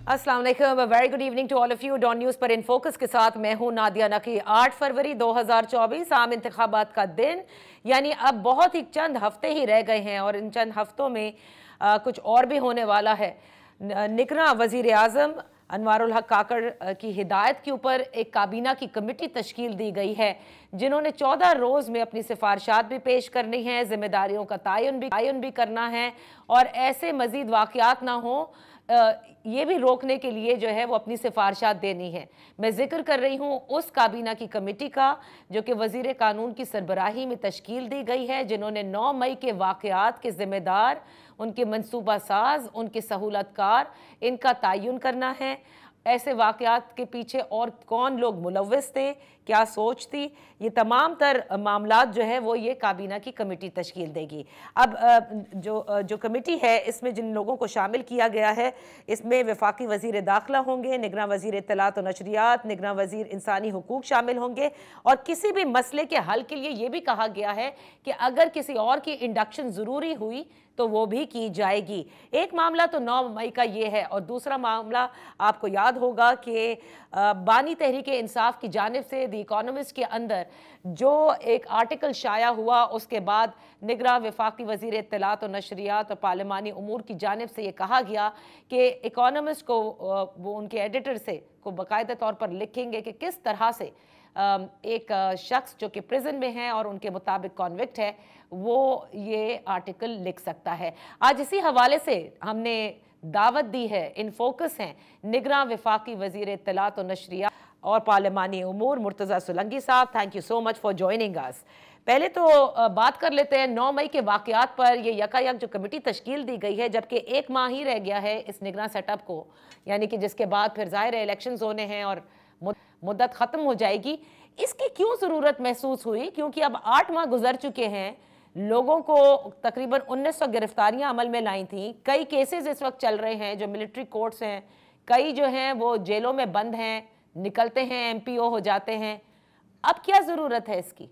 अस्सलाम वालेकुम, very good evening to all of you. Dawn News पर इन फोकस के साथ मैं हूं नादिया नकी। 8 फरवरी 2024 आम इंतखाबात का दिन, यानी अब बहुत ही चंद हफ्ते ही रह गए हैं और इन चंद हफ्तों में कुछ और भी होने वाला है। निगरां वज़ीर आज़म अनवारुल हक काकड़ की हिदायत के ऊपर एक काबीना की कमेटी तश्कील दी गई है, जिन्होंने 14 रोज़ में अपनी सिफारिशात भी पेश करनी है, जिम्मेदारियों का तयन भी करना है और ऐसे मज़ीद वाक़यात ना हो ये भी रोकने के लिए जो है वो अपनी सिफारिशात देनी है। मैं जिक्र कर रही हूँ उस काबीना की कमेटी का जो कि वज़ीर कानून की सरबराही में तश्कील दी गई है, जिन्होंने 9 मई के वाक़यात के ज़िम्मेदार, उनके मनसूबा साज, उनके सहूलतकार, इनका तयन करना है। ऐसे वाक़यात के पीछे और कौन लोग मुलव्वस थे, क्या सोच थी, ये तमाम तर मामलात जो है वो ये काबीना की कमेटी तश्कील देगी। अब जो कमेटी है इसमें जिन लोगों को शामिल किया गया है, इसमें वफाकी वज़ीर दाखिला होंगे, निगरां वज़ीर इत्तलात व नशरियात, निगरां वज़ीर इंसानी हुकूक शामिल होंगे और किसी भी मसले के हल के लिए ये भी कहा गया है कि अगर किसी और की इंडक्शन ज़रूरी हुई तो वो भी की जाएगी। एक मामला तो 9 मई का ये है और दूसरा मामला आपको याद होगा कि बानी तहरीक इंसाफ की जानिब से द इकोनॉमिस्ट के अंदर जो एक आर्टिकल शाया हुआ, उसके बाद निगरां वफाकी वज़ीर इत्तलात और नशरियात और पार्लिमानी उमूर की जानिब से ये कहा गया कि इकोनॉमिस्ट को वो उनके एडिटर से को बाकायदा तौर पर लिखेंगे कि किस तरह से एक शख्स जो कि प्रिजन में है और उनके मुताबिक कॉन्विक्ट है, वो ये आर्टिकल लिख सकता है। आज इसी हवाले से हमने दावत दी है, इन फोकस हैं निगरां वफाकी वज़ीर इत्तलात और नशरियात और पार्लिमानी उमूर मुर्तज़ा सोलंकी साहब। Thank you so much for joining us. पहले तो बात कर लेते हैं 9 मई के वाक़यात पर। ये यकायक जो कमेटी तश्कील दी गई है, जबकि 1 माह ही रह गया है इस निगरां सेटअप को, यानी कि जिसके बाद फिर ज़ाहिर है इलेक्शंस होने हैं और मुद्दत ख़त्म हो जाएगी। इसकी क्यों ज़रूरत महसूस हुई? क्योंकि अब 8 माह गुजर चुके हैं, लोगों को तकरीबन 1900 गिरफ्तारियां अमल में लाई थी, कई केसेस इस वक्त चल रहे हैं जो मिलिट्री कोर्ट्स हैं, कई जो हैं वो जेलों में बंद हैं, निकलते हैं एमपीओ हो जाते हैं। अब क्या ज़रूरत है इसकी?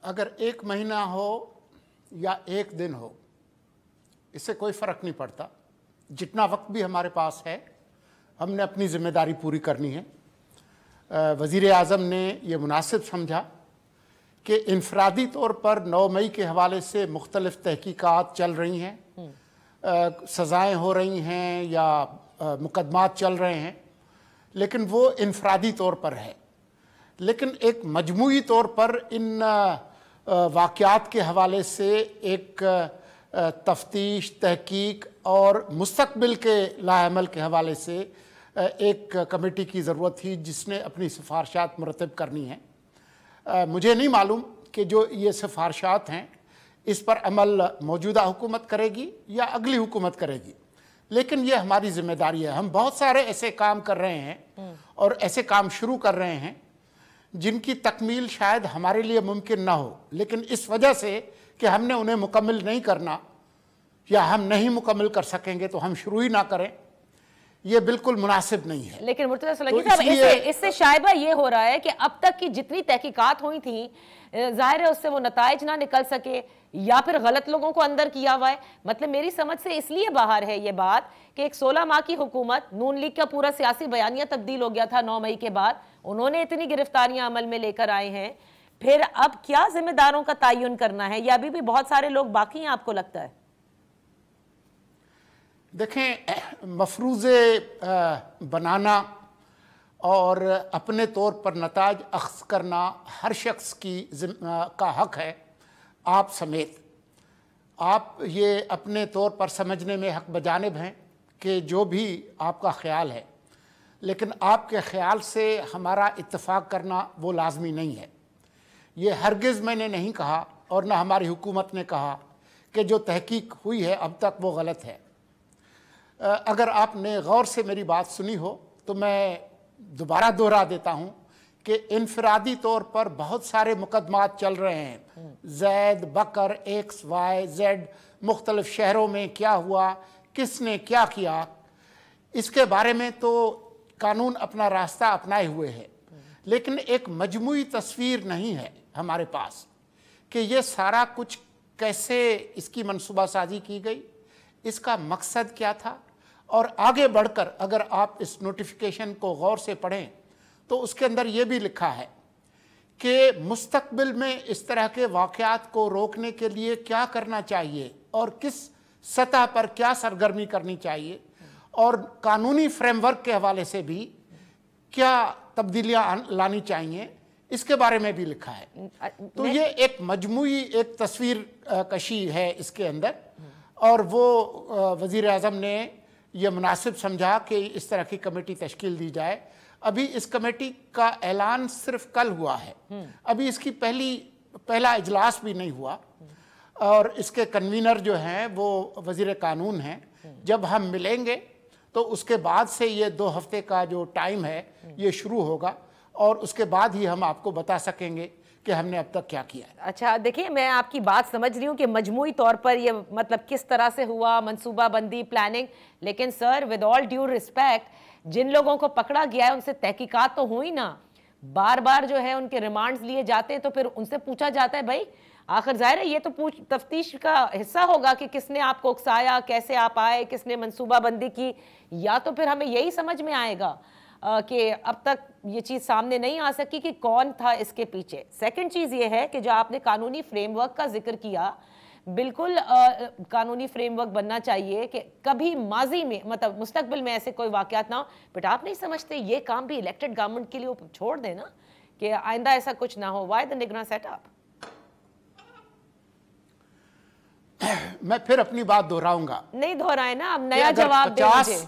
अगर 1 महीना हो या 1 दिन हो, इससे कोई फ़र्क नहीं पड़ता। जितना वक्त भी हमारे पास है, हमने अपनी ज़िम्मेदारी पूरी करनी है। वज़ीर आज़म ने ये मुनासिब समझा कि इनफरादी तौर पर 9 मई के हवाले से मुख्तलिफ़ तहकीकात चल रही हैं, सज़ाएँ हो रही हैं या मुकदमात चल रहे हैं, लेकिन वो इनफरादी तौर पर है। लेकिन एक मजमूई तौर पर इन वाक़यात के हवाले से एक तफ्तीश, तहकीक और मुस्तक़बिल के लाअमल के हवाले से एक कमेटी की ज़रूरत थी जिसने अपनी सिफारिशात मुरतब करनी है। मुझे नहीं मालूम कि जो ये सिफारिशात हैं इस पर अमल मौजूदा हुकूमत करेगी या अगली हुकूमत करेगी, लेकिन ये हमारी ज़िम्मेदारी है। हम बहुत सारे ऐसे काम कर रहे हैं और ऐसे काम शुरू कर रहे हैं जिनकी तकमील शायद हमारे लिए मुमकिन ना हो, लेकिन इस वजह से कि हमने उन्हें मुकम्मल नहीं करना या हम नहीं मुकम्मल कर सकेंगे तो हम शुरू ही ना करें, ये बिल्कुल मुनासिब नहीं है। लेकिन मुर्तज़ा सोलंकी साहब, इससे शायबा ये हो रहा है कि अब तक की जितनी तहकीकात हुई थी, जाहिर है उससे वो नताइज ना निकल सके या फिर गलत लोगों को अंदर किया हुआ है। मतलब मेरी समझ से इसलिए बाहर है ये बात कि एक 16 माह की हुकूमत, नून लीग का पूरा सियासी बयानिया तब्दील हो गया था 9 मई के बाद, उन्होंने इतनी गिरफ्तारियां अमल में लेकर आए हैं, फिर अब क्या जिम्मेदारों का तयन करना है या अभी भी बहुत सारे लोग बाकी हैं, आपको लगता है? देखें, मफरूज़े बनाना और अपने तौर पर नताज अख्ज़ करना हर शख्स का हक है, आप समेत। आप ये अपने तौर पर समझने में हक बजानिब हैं कि जो भी आपका ख्याल है, लेकिन आपके ख्याल से हमारा इत्तेफाक करना वो लाजमी नहीं है। ये हरगिज़ मैंने नहीं कहा और न हमारी हुकूमत ने कहा कि जो तहकीक हुई है अब तक वो गलत है। अगर आपने गौर से मेरी बात सुनी हो तो मैं दोबारा दोहरा देता हूँ कि इनफरादी तौर पर बहुत सारे मुकदमात चल रहे हैं। जैद, बकर, XYZ, मुख्तलिफ शहरों में क्या हुआ, किसने क्या किया, इसके बारे में तो कानून अपना रास्ता अपनाए हुए है, लेकिन एक मजमूई तस्वीर नहीं है हमारे पास कि ये सारा कुछ कैसे इसकी मनसूबा साजी की गई, इसका मकसद क्या था, और आगे बढ़कर अगर आप इस नोटिफिकेशन को गौर से पढ़ें तो उसके अंदर ये भी लिखा है कि मुस्तकबिल में इस तरह के वाक़यात को रोकने के लिए क्या करना चाहिए और किस सतह पर क्या सरगर्मी करनी चाहिए, और कानूनी फ्रेमवर्क के हवाले से भी क्या तब्दीलियां लानी चाहिए, इसके बारे में भी लिखा है। तो ये एक मजमूई एक तस्वीर कशी है इसके अंदर, और वो वज़ीर आज़म ने यह मुनासिब समझा कि इस तरह की कमेटी तश्कील दी जाए। अभी इस कमेटी का ऐलान सिर्फ कल हुआ है, अभी इसकी पहला इजलास भी नहीं हुआ, और इसके कन्वीनर जो हैं वो वज़ीर कानून हैं। जब हम मिलेंगे तो उसके बाद से ये 2 हफ्ते का जो टाइम है ये शुरू होगा, और उसके बाद ही हम आपको बता सकेंगे कि हमने अब तक क्या किया है। अच्छा, देखिए, मैं आपकी बात समझ रही हूँ कि मजमूई तौर पर ये मतलब किस तरह से हुआ, मंसूबाबंदी, प्लानिंग, लेकिन sir with all due respect, जिन लोगों को पकड़ा गया है उनसे तहकीकात तो हुई ना, बार बार जो है उनके रिमांड्स लिए जाते हैं, तो फिर उनसे पूछा जाता है भाई, आखिर जाहिर है ये तो तफ्तीश का हिस्सा होगा कि किसने आपको उकसाया, कैसे आप आए, किसने मंसूबाबंदी की, या तो फिर हमें यही समझ में आएगा कि अब तक ये चीज़ सामने नहीं आ सकी कि कौन था इसके पीछे। सेकंड चीज़ ये है कि जो आपने कानूनी फ्रेमवर्क का जिक्र किया, बिल्कुल कानूनी फ्रेमवर्क बनना चाहिए कि कभी माजी में, मतलब मुस्तकबिल में ऐसे कोई वाक़यात ना हो। बट आप नहीं समझते ये काम भी इलेक्टेड गवर्नमेंट के लिए छोड़ देना कि आइंदा ऐसा कुछ ना हो? व्हाई द निगरान सेटअप? मैं फिर अपनी बात दोहराऊंगा। नहीं दोहराए ना, अब नया जवाब दे मुझे।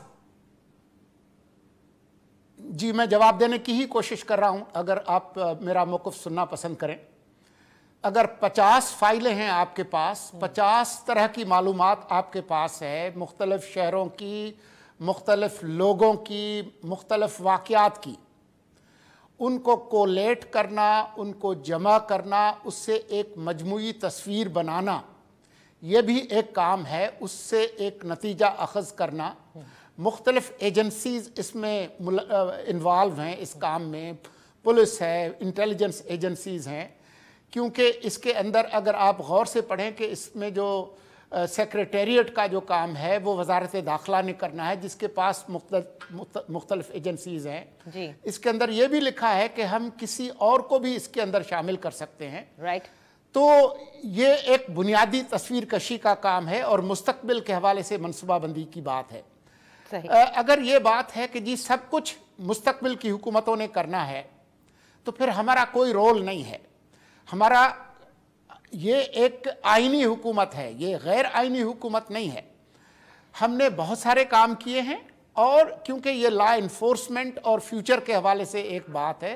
जी, मैं जवाब देने की ही कोशिश कर रहा हूं, अगर आप मेरा मौक़िफ़ सुनना पसंद करें। अगर 50 फाइलें हैं आपके पास, 50 तरह की मालूमात आपके पास है, मुख्तलिफ शहरों की, मुख्तलिफ लोगों की, मुख्तलिफ वाक़यात की, उनको कोलेट करना, उनको जमा करना, उससे एक मजमूई तस्वीर बनाना, ये भी एक काम है। उससे एक नतीजा अखज़ करना। मुख्तलिफ एजेंसीज़ इसमें इन्वॉल्व हैं इस काम में, पुलिस है, इंटेलिजेंस एजेंसीज़ हैं, क्योंकि इसके अंदर अगर आप गौर से पढ़ें कि इसमें जो सेक्रेटेरिएट का जो काम है वो वजारत दाखिला ने करना है, जिसके पास मुख्तलिफ एजेंसीज़ हैं जी। इसके अंदर ये भी लिखा है कि हम किसी और को भी इसके अंदर शामिल कर सकते हैं। राइट। तो ये एक बुनियादी तस्वीर कशी का काम है, और मुस्तकबिल के हवाले से मनसूबाबंदी की बात है। सही। अगर ये बात है कि जी सब कुछ मुस्तकबिल की हुकूमतों ने करना है, तो फिर हमारा कोई रोल नहीं है। हमारा ये एक आईनी हुकूमत है, ये गैर आईनी हुकूमत नहीं है। हमने बहुत सारे काम किए हैं, और क्योंकि ये लॉ इन्फोर्समेंट और फ्यूचर के हवाले से एक बात है,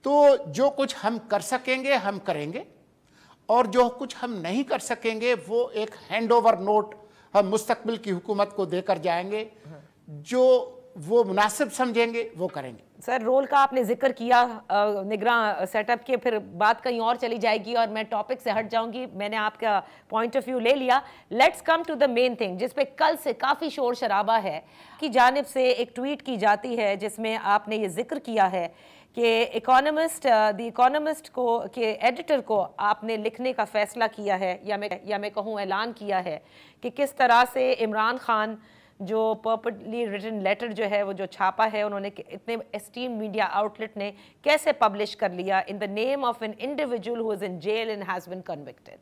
तो जो कुछ हम कर सकेंगे हम करेंगे, और जो कुछ हम नहीं कर सकेंगे वो एक हैंडओवर नोट हम मुस्तकबिल की हुकूमत को देकर जाएंगे, जो वो मुनासिब समझेंगे वो करेंगे। सर, रोल का आपने जिक्र किया निगरान सेटअप के, फिर बात कहीं और चली जाएगी और मैं टॉपिक से हट जाऊंगी। मैंने आपका पॉइंट ऑफ व्यू ले लिया। Let's come to the main thing, जिस पे कल से काफ़ी शोर शराबा है कि जानिब से एक ट्वीट की जाती है जिसमें आपने ये जिक्र किया है कि द इकोनॉमिस्ट को के एडिटर को आपने लिखने का फ़ैसला किया है, या मैं कहूँ ऐलान किया है कि किस तरह से इमरान खान जो पर्पसली रिटन लेटर जो है वो जो छापा है, उन्होंने इतने एस्टीम मीडिया आउटलेट ने कैसे पब्लिश कर लिया in the name of an individual who is in jail and has been convicted.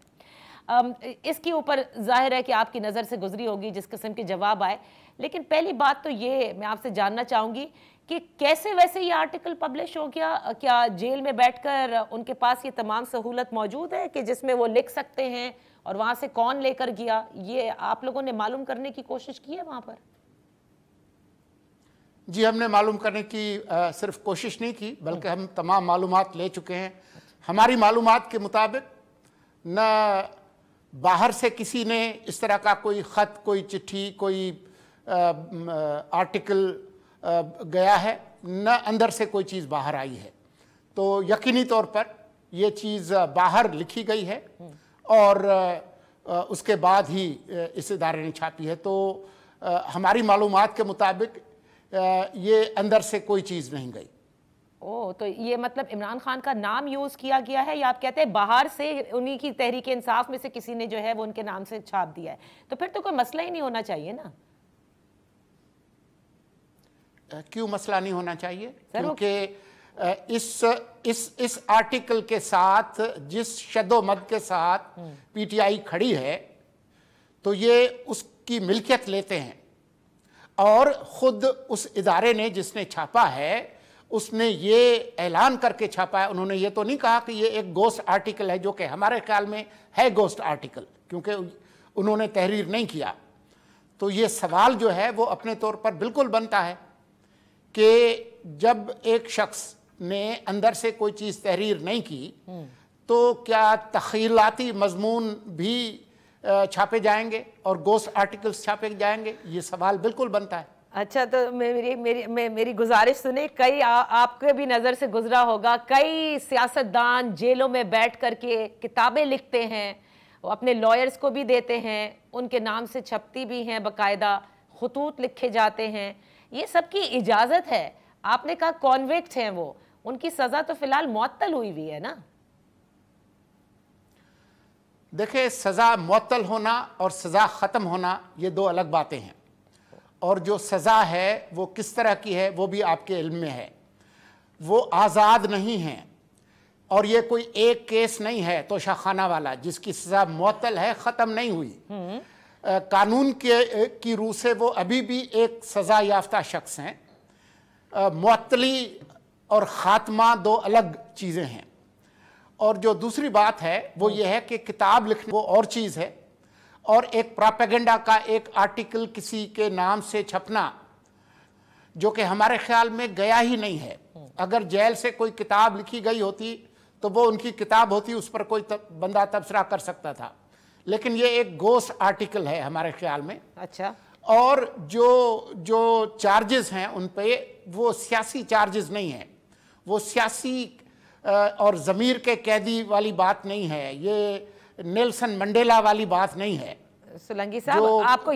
इसके ऊपर जाहिर है कि आपकी नज़र से गुजरी होगी जिस किस्म के जवाब आए। लेकिन पहली बात तो ये मैं आपसे जानना चाहूँगी कि कैसे वैसे ये आर्टिकल पब्लिश हो गया? क्या जेल में बैठकर उनके पास ये तमाम सहूलत मौजूद है कि जिसमें वो लिख सकते हैं, और वहाँ से कौन लेकर गया, ये आप लोगों ने मालूम करने की कोशिश की है वहाँ पर? जी, हमने मालूम करने की सिर्फ कोशिश नहीं की, बल्कि हम तमाम मालूमात ले चुके हैं। हमारी मालूमात के मुताबिक न बाहर से किसी ने इस तरह का कोई ख़त, कोई चिट्ठी, कोई आर्टिकल गया है, न अंदर से कोई चीज़ बाहर आई है। तो यकीनी तौर पर ये चीज़ बाहर लिखी गई है, और उसके बाद ही इस इदारे ने छापी है। तो हमारी मालूमात के मुताबिक ये अंदर से कोई चीज़ नहीं गई। ओ, तो ये मतलब इमरान खान का नाम यूज किया गया है, या आप कहते हैं बाहर से उन्हीं की तहरीक इंसाफ में से किसी ने जो है वो उनके नाम से छाप दिया है? तो फिर तो कोई मसला ही नहीं होना चाहिए ना। क्यों मसला नहीं होना चाहिए? क्योंकि इस आर्टिकल के साथ जिस शदोमद के साथ पीटीआई खड़ी है, तो ये उसकी मिल्कियत लेते हैं, और खुद उस इदारे ने जिसने छापा है उसने ये ऐलान करके छापा है। उन्होंने ये तो नहीं कहा कि ये एक गोस्ट आर्टिकल है, जो कि हमारे ख्याल में है गोस्ट आर्टिकल, क्योंकि उन्होंने तहरीर नहीं किया। तो ये सवाल जो है वो अपने तौर पर बिल्कुल बनता है कि जब एक शख्स ने अंदर से कोई चीज़ तहरीर नहीं की, तो क्या तख़ीलाती मजमून भी छापे जाएंगे और गोस्ट आर्टिकल्स छापे जाएंगे? ये सवाल बिल्कुल बनता है। अच्छा, तो मेरी गुजारिश सुने। कई आपके भी नज़र से गुजरा होगा, कई सियासतदान जेलों में बैठ करके किताबें लिखते हैं, वो अपने लॉयर्स को भी देते हैं, उनके नाम से छपती भी हैं, बाकायदा खतूत लिखे जाते हैं। ये सब की इजाज़त है। आपने कहा कॉन्विक्ट हैं वो, उनकी सज़ा तो फिलहाल मुअत्तल हुई हुई है ना। देखिए, सज़ा मुअत्तल होना और सज़ा ख़त्म होना ये दो अलग बातें हैं, और जो सज़ा है वो किस तरह की है वो भी आपके इल्म में है। वो आज़ाद नहीं है, और ये कोई एक केस नहीं है तोशाखाना वाला जिसकी सज़ा मुअत्तल है, ख़त्म नहीं हुई। कानून की रूह से वो अभी भी एक सज़ा याफ्ता शख्स हैं। मुअत्तली और ख़ात्मा दो अलग चीज़ें हैं। और जो दूसरी बात है वो ये है कि किताब लिखना वो और चीज़ है, और एक प्रोपेगेंडा का एक आर्टिकल किसी के नाम से छपना, जो कि हमारे ख्याल में गया ही नहीं है। अगर जेल से कोई किताब लिखी गई होती तो वो उनकी किताब होती, उस पर कोई बंदा तबसरा कर सकता था, लेकिन ये एक गोस्ट आर्टिकल है हमारे ख्याल में। अच्छा। और जो चार्जेस हैं उन पे वो सियासी चार्जेस नहीं हैं, वो सियासी और ज़मीर के कैदी वाली बात नहीं है, ये नेल्सन मंडेला वाली बात नहीं है। सोलंकी साहब, आपको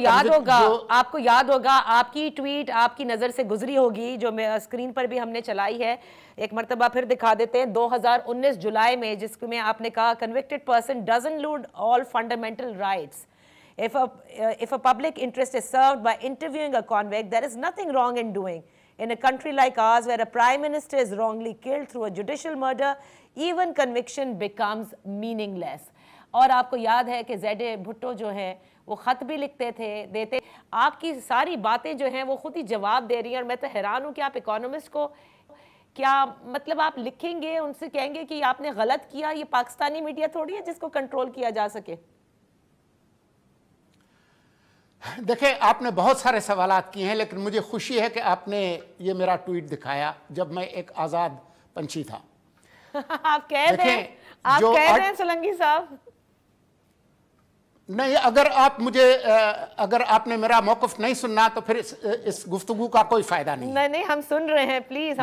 याद होगा आपकी ट्वीट आपकी नज़र से गुजरी होगी, जो स्क्रीन पर भी हमने चलाई है, एक मरतबा फिर दिखा देते हैं, 2019 जुलाई में, जिसमें आपने कहा convicted person doesn't lose all fundamental rights. If a public interest is served by interviewing a convict, there is nothing wrong in doing. In a country like ours, where a prime minister is wrongly killed through a judicial murder, even conviction becomes meaningless. और आपको याद है कि Z Bhutto जो हैं वो ख़त भी लिखते थे, देते। आपकी सारी बातें जो हैं वो खुद ही जवाब दे रही हैं, और मैं तो हैरान हूँ कि आप इकोनॉमिस्ट को क्या मतलब आप लिखेंगे, उनसे कहेंगे कि आपने गलत किया। ये पाकिस्तानी मीडिया थोड़ी है जिसको कंट्रोल किया जा सके। देखिए, आपने बहुत सारे सवालात किए हैं, लेकिन मुझे खुशी है कि आपने ये मेरा ट्वीट दिखाया जब मैं एक आज़ाद पंछी था। आप कह रहे हैं सोलंकी साहब? नहीं, अगर आपने मेरा मौक़िफ़ नहीं सुनना तो फिर इस गुफ्तगू का कोई फ़ायदा नहीं। नहीं, हम सुन रहे हैं, प्लीज़।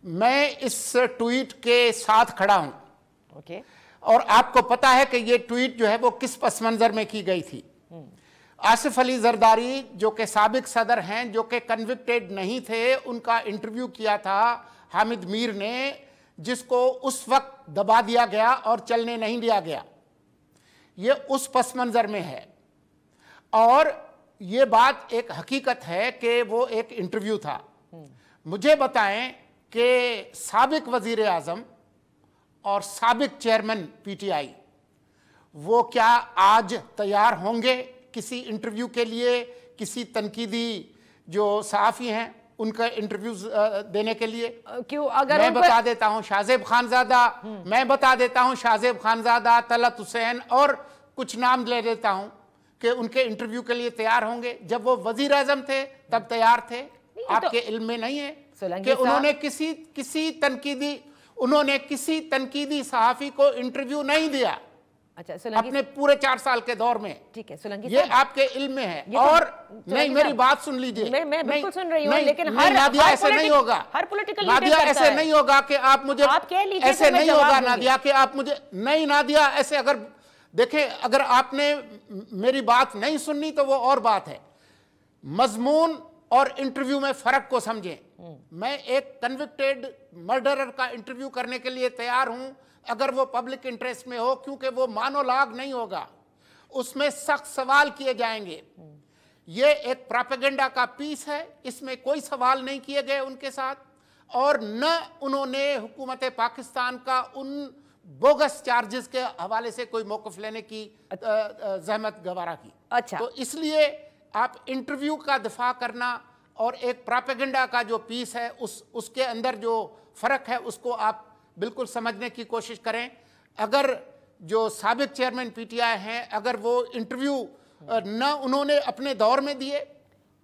मैं इस ट्वीट के साथ खड़ा हूँ। ओके। और आपको पता है कि ये ट्वीट जो है वो किस पस मंज़र में की गई थी। आसिफ अली जरदारी, जो कि साबिक सदर हैं, जो कि कन्विक्टेड नहीं थे, उनका इंटरव्यू किया था हामिद मीर ने, जिसको उस वक्त दबा दिया गया और चलने नहीं दिया गया। ये उस पस मंज़र में है, और ये बात एक हकीकत है कि वो एक इंटरव्यू था। मुझे बताएं कि साबिक वज़ीर आज़म और साबिक चेयरमैन पीटीआई वो क्या आज तैयार होंगे किसी इंटरव्यू के लिए, किसी तनकीदी जो सहाफ़ी हैं उनका इंटरव्यूज देने के लिए? क्यों? अगर मैं बता देता हूं शाहजेब खानज़ादा, तलत हुसैन और कुछ नाम ले देता हूं कि उनके इंटरव्यू के लिए तैयार होंगे। जब वो वजीर आज़म थे तब तैयार थे। आपके इल्म में नहीं है कि उन्होंने किसी तनकीदी सहाफ़ी को इंटरव्यू नहीं दिया? अच्छा, अपने पूरे 4 साल के दौर में। ठीक है सोलंकी, ये आपके इल्म में है। और नहीं, मेरी बात सुन लीजिए। मैं बिल्कुल सुन रही हूं, लेकिन नादिया ऐसे नहीं होगा। हर पॉलिटिकल नादिया ऐसे नहीं होगा कि आप मुझे ऐसे नहीं होगा नादिया कि आप मुझे नहीं। नादिया ऐसे अगर देखें, अगर आपने मेरी बात नहीं सुननी तो वो और बात है। मजमून और इंटरव्यू में फर्क को समझें। मैं एक कन्विक्टेड मर्डरर का इंटरव्यू करने के लिए तैयार हूं अगर वो पब्लिक इंटरेस्ट में हो, क्योंकि वो मोनोलॉग नहीं होगा, उसमें सख्त सवाल किए जाएंगे। ये एक प्रोपेगेंडा का पीस है, इसमें कोई सवाल नहीं किए गए उनके साथ, और न उन्होंने हुकूमत पाकिस्तान का उन बोगस चार्जेस के हवाले से कोई मौक़िफ़ लेने की जहमत गवारा की। अच्छा, तो इसलिए आप इंटरव्यू का दिफा करना और एक प्रोपेगेंडा का जो पीस है उसके अंदर जो फ़र्क है उसको आप बिल्कुल समझने की कोशिश करें। अगर जो साबिक चेयरमैन पीटीआई हैं, अगर वो इंटरव्यू न उन्होंने अपने दौर में दिए,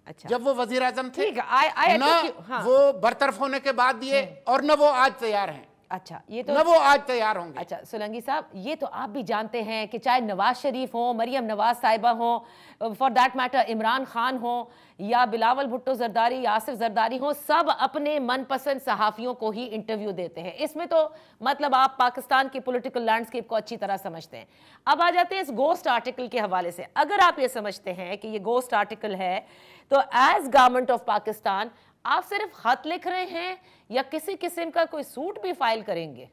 अच्छा, जब वो वजीर आजम थे, हाँ। वो बरतरफ होने के बाद दिए, और न वो आज तैयार हैं। अच्छा, ये तो न वो आज तैयार होंगे। अच्छा सोलंकी साहब, ये तो आप भी जानते हैं कि चाहे नवाज शरीफ हो, मरियम नवाज साहिबा हो, for that matter Imran Khan हो, या बिलावल भुट्टो जरदारी, आसिफ जरदारी हो, सब अपने मनपसंद सहाफ़ियों को ही इंटरव्यू देते हैं। इसमें तो मतलब आप पाकिस्तान की पॉलिटिकल लैंडस्केप को अच्छी तरह समझते हैं। अब आ जाते हैं इस गोस्ट आर्टिकल के हवाले से। अगर आप ये समझते हैं कि ये गोस्ट आर्टिकल है, तो एज गवर्नमेंट ऑफ पाकिस्तान आप सिर्फ खत लिख रहे हैं या किसी किस्म का कोई सूट भी फाइल करेंगे?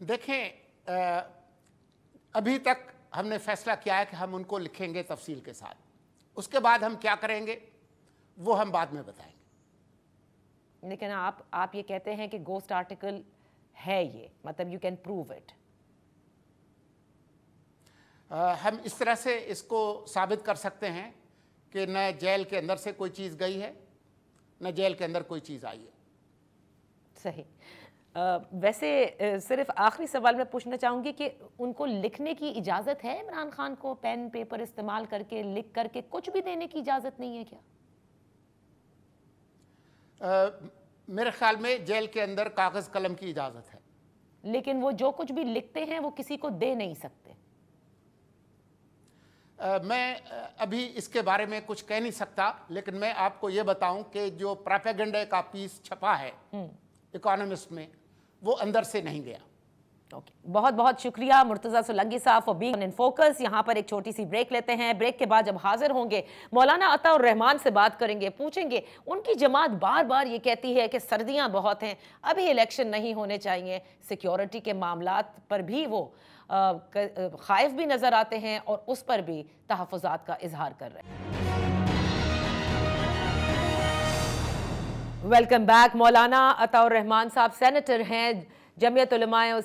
देखें, अभी तक हमने फैसला किया है कि हम उनको लिखेंगे तफसील के साथ। उसके बाद हम क्या करेंगे वो हम बाद में बताएंगे। लेकिन आप ये कहते हैं कि गोस्ट आर्टिकल है, ये मतलब यू कैन प्रूव इट। हम इस तरह से इसको साबित कर सकते हैं कि न जेल के अंदर से कोई चीज़ गई है, न जेल के अंदर कोई चीज़ आई है। सही। वैसे सिर्फ आखिरी सवाल मैं पूछना चाहूँगी कि उनको लिखने की इजाज़त है? इमरान खान को पेन पेपर इस्तेमाल करके लिख करके कुछ भी देने की इजाज़त नहीं है क्या? मेरे ख्याल में जेल के अंदर कागज़ कलम की इजाज़त है, लेकिन वो जो कुछ भी लिखते हैं वो किसी को दे नहीं सकते। मैं अभी इसके बारे में कुछ कह नहीं सकता, लेकिन मैं आपको ये बताऊं कि जो प्रोपेगेंडा का पीस छपा है इकोनॉमिस्ट में, वो अंदर से नहीं गया। ओके, बहुत बहुत शुक्रिया मुर्तज़ा सोलंकी साहब फॉर बीइंग इन फोकस। यहाँ पर एक छोटी सी ब्रेक लेते हैं। ब्रेक के बाद जब हाजिर होंगे मौलाना अताउर रहमान से बात करेंगे, पूछेंगे उनकी जमात बार बार ये कहती है कि सर्दियाँ बहुत हैं, अभी इलेक्शन नहीं होने चाहिए, सिक्योरिटी के मामलात पर भी वो खाइफ भी नजर आते हैं और उस पर भी तहफ़्फ़ुज़ात का इजहार कर रहे हैं। Welcome back. मौलाना अताउर रहमान साहब सेनेटर हैं, जमीयत उलमाए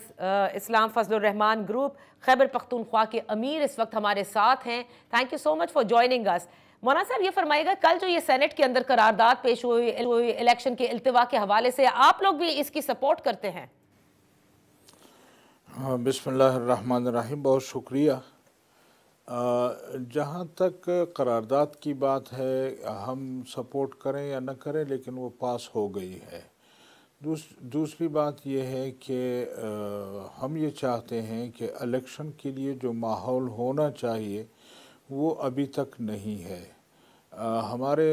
इस्लाम फजलुर रहमान ग्रुप, खैबर पख्तूनख्वा के अमीर इस वक्त हमारे साथ हैं। Thank you so much for joining us. मौलाना साहब ये फरमाइएगा, कल जो ये सेनेट के अंदर करारदाद पेश हुई इलेक्शन के इल्तिवा के हवाले से, आप लोग भी इसकी सपोर्ट करते हैं? हाँ, बिस्मिल्लाहिर्रहमानिर्रहीम, बहुत शुक्रिया। जहाँ तक करारदाद की बात है, हम सपोर्ट करें या न करें, लेकिन वो पास हो गई है। दूसरी बात यह है कि हम ये चाहते हैं कि इलेक्शन के लिए जो माहौल होना चाहिए वो अभी तक नहीं है। हमारे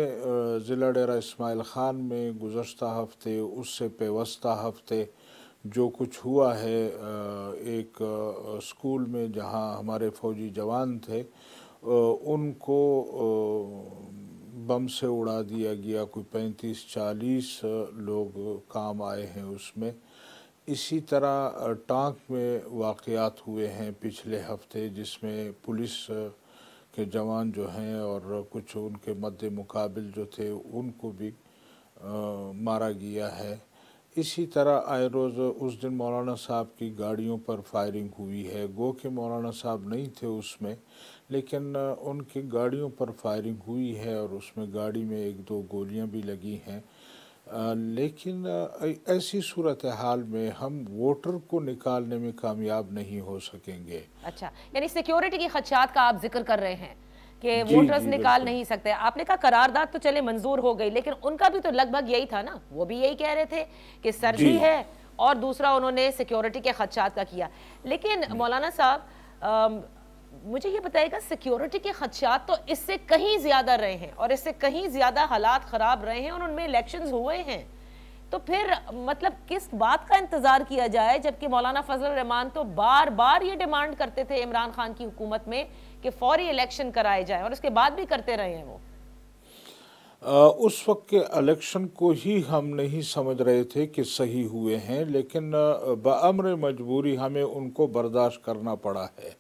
ज़िला डेरा इस्माइल ख़ान में गुज़श्ता हफ्ते, उससे पेवस्ता हफ्ते जो कुछ हुआ है, एक स्कूल में जहां हमारे फ़ौजी जवान थे, उनको बम से उड़ा दिया गया। कोई 35-40 लोग काम आए हैं उसमें। इसी तरह टांक में वाक़यात हुए हैं पिछले हफ्ते, जिसमें पुलिस के जवान जो हैं और कुछ उनके मद्दे मुकाबिल जो थे उनको भी मारा गया है। इसी तरह आए रोज़ उस दिन मौलाना साहब की गाड़ियों पर फायरिंग हुई है। गो के मौलाना साहब नहीं थे उसमें, लेकिन उनकी गाड़ियों पर फायरिंग हुई है और उसमें गाड़ी में 1-2 गोलियां भी लगी हैं। लेकिन ऐसी सूरत हाल में हम वोटर को निकालने में कामयाब नहीं हो सकेंगे। अच्छा, यानी सिक्योरिटी की खदशात का आप जिक्र कर रहे हैं कि वोटर्स निकाल नहीं सकते। आपने कहा करारदाद तो चले मंजूर हो गई, लेकिन उनका भी तो लगभग यही था ना, वो भी यही कह रहे थे कि सर्दी है, और दूसरा उन्होंने सिक्योरिटी के खदशात का किया। लेकिन मौलाना साहब मुझे ये बताइएगा, सिक्योरिटी के खदशात तो इससे कहीं ज्यादा रहे हैं और इससे कहीं ज्यादा हालात खराब रहे हैं और उनमें इलेक्शंस हुए हैं, तो फिर मतलब किस बात का इंतजार किया जाए, जबकि मौलाना फजल रहमान तो बार बार ये डिमांड करते थे इमरान खान की हुकूमत में कि फौरी इलेक्शन कराए जाए और उसके बाद भी करते रहे हैं वो। उस वक्त के इलेक्शन को ही हम नहीं समझ रहे थे कि सही हुए हैं, लेकिन बअम्र मजबूरी हमें उनको बर्दाश्त करना पड़ा है।